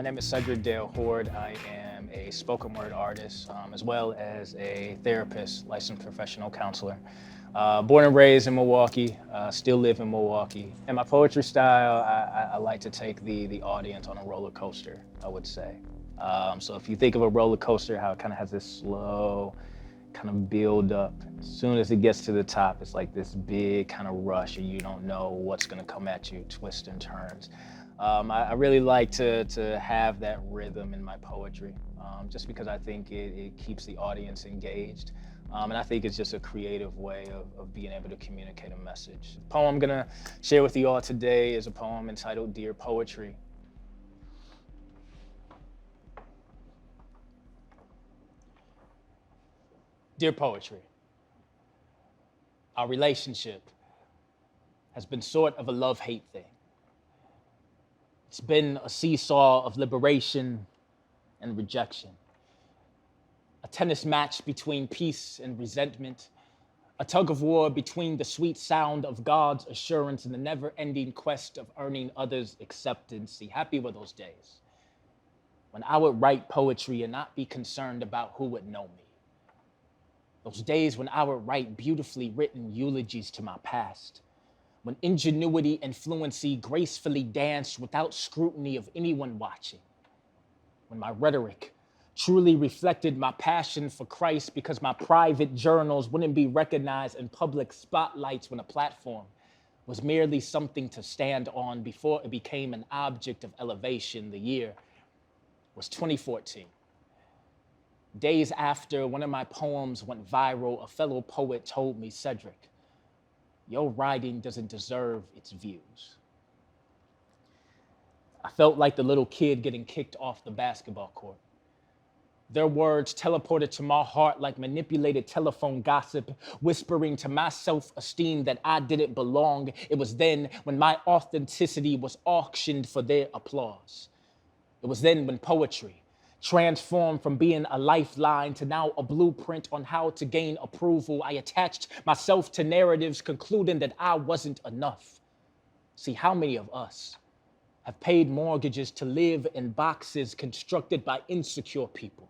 name is Cedric Dale Hoard. I am a spoken word artist, as well as a therapist, licensed professional counselor. Born and raised in Milwaukee, still live in Milwaukee. And my poetry style, I like to take the audience on a roller coaster, I would say. So if you think of a roller coaster, how it kind of has this slow kind of build up. As soon as it gets to the top, it's like this big kind of rush, and you don't know what's going to come at you, twists and turns. I really like to have that rhythm in my poetry, just because I think it keeps the audience engaged. And I think it's just a creative way of being able to communicate a message. The poem I'm gonna share with you all today is a poem entitled Dear Poetry. Dear Poetry, our relationship has been sort of a love-hate thing. It's been a seesaw of liberation and rejection, a tennis match between peace and resentment, a tug of war between the sweet sound of God's assurance and the never-ending quest of earning others' acceptance. See, happy were those days when I would write poetry and not be concerned about who would know me. Those days when I would write beautifully written eulogies to my past, when ingenuity and fluency gracefully danced without scrutiny of anyone watching, when my rhetoric truly reflected my passion for Christ because my private journals wouldn't be recognized in public spotlights when a platform was merely something to stand on before it became an object of elevation. The year was 2014. Days after one of my poems went viral, a fellow poet told me, Cedric, your writing doesn't deserve its views. I felt like the little kid getting kicked off the basketball court. Their words teleported to my heart like manipulated telephone gossip, whispering to my self-esteem that I didn't belong. It was then when my authenticity was auctioned for their applause. It was then when poetry transformed from being a lifeline to now a blueprint on how to gain approval. I attached myself to narratives, concluding that I wasn't enough. See, how many of us have paid mortgages to live in boxes constructed by insecure people?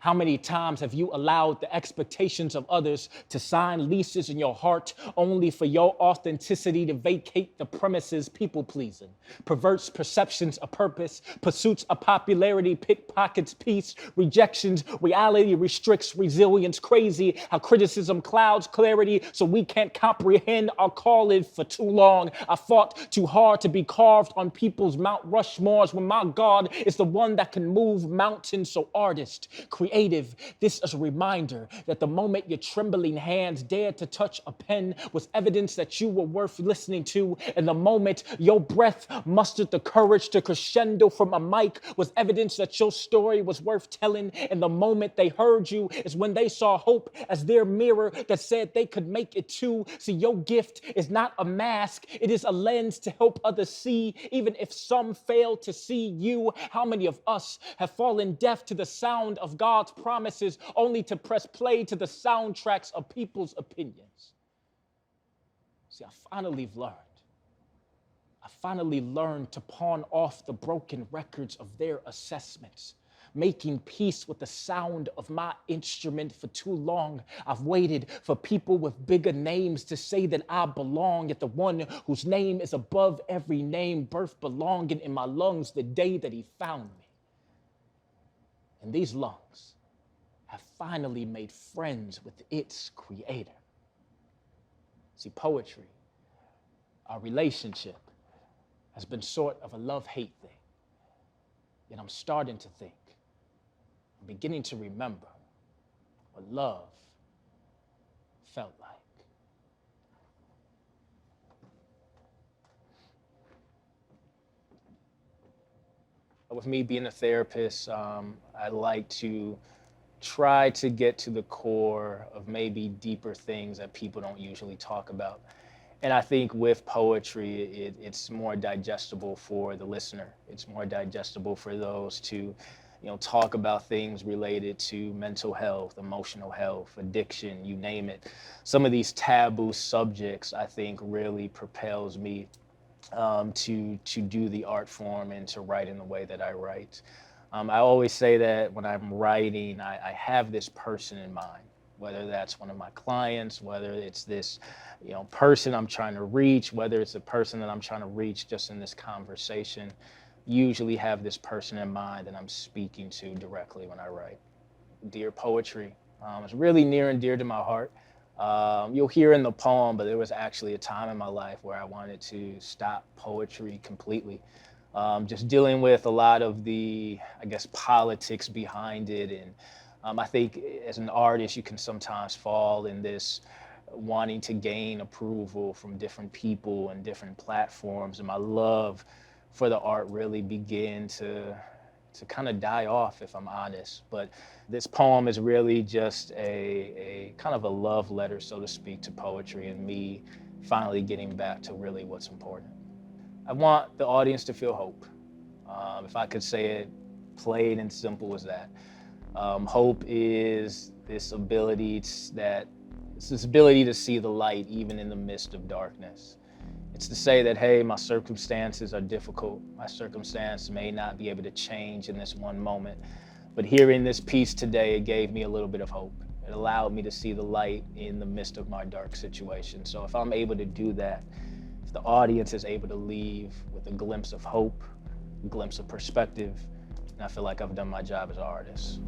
How many times have you allowed the expectations of others to sign leases in your heart only for your authenticity to vacate the premises? People pleasing perverts perceptions of purpose, pursuits of popularity, pickpockets peace, rejections, reality restricts resilience. Crazy how criticism clouds clarity so we can't comprehend our calling. For too long I fought too hard to be carved on people's Mount Rushmores when my God is the one that can move mountains. So artist, creative, this is a reminder that the moment your trembling hands dared to touch a pen was evidence that you were worth listening to, and the moment your breath mustered the courage to crescendo from a mic was evidence that your story was worth telling, and the moment they heard you is when they saw hope as their mirror that said they could make it too. See, your gift is not a mask, it is a lens to help others see, even if some fail to see you. How many of us have fallen deaf to the sound of God's promises only to press play to the soundtracks of people's opinions? See, I finally learned to pawn off the broken records of their assessments, making peace with the sound of my instrument. For too long, I've waited for people with bigger names to say that I belong, yet the one whose name is above every name birthed belonging in my lungs the day that he found me. And these lungs have finally made friends with its creator. See, poetry, our relationship, has been sort of a love-hate thing. Yet I'm starting to think, I'm beginning to remember what love felt like. With me being a therapist, I like to try to get to the core of maybe deeper things that people don't usually talk about. And I think with poetry, it's more digestible for the listener. It's more digestible for those to, talk about things related to mental health, emotional health, addiction, you name it. Some of these taboo subjects, I think, really propels me to do the art form and to write in the way that I write. I always say that when I'm writing, I have this person in mind, whether that's one of my clients, whether it's this, person I'm trying to reach, whether it's a person that I'm trying to reach just in this conversation. Usually have this person in mind that I'm speaking to directly when I write. Dear poetry, it's really near and dear to my heart. You'll hear in the poem, but there was actually a time in my life where I wanted to stop poetry completely. Just dealing with a lot of the, I guess, politics behind it. And I think as an artist, you can sometimes fall in this wanting to gain approval from different people and different platforms. And my love for the art really began to kind of die off, if I'm honest. But this poem is really just a kind of a love letter, so to speak, to poetry and me finally getting back to really what's important. I want the audience to feel hope. If I could say it plain and simple as that. Hope is this ability it's this ability to see the light even in the midst of darkness. It's to say that, hey, my circumstances are difficult. My circumstance may not be able to change in this one moment. But hearing this piece today, it gave me a little bit of hope. It allowed me to see the light in the midst of my dark situation. So if I'm able to do that, if the audience is able to leave with a glimpse of hope, a glimpse of perspective, and I feel like I've done my job as an artist.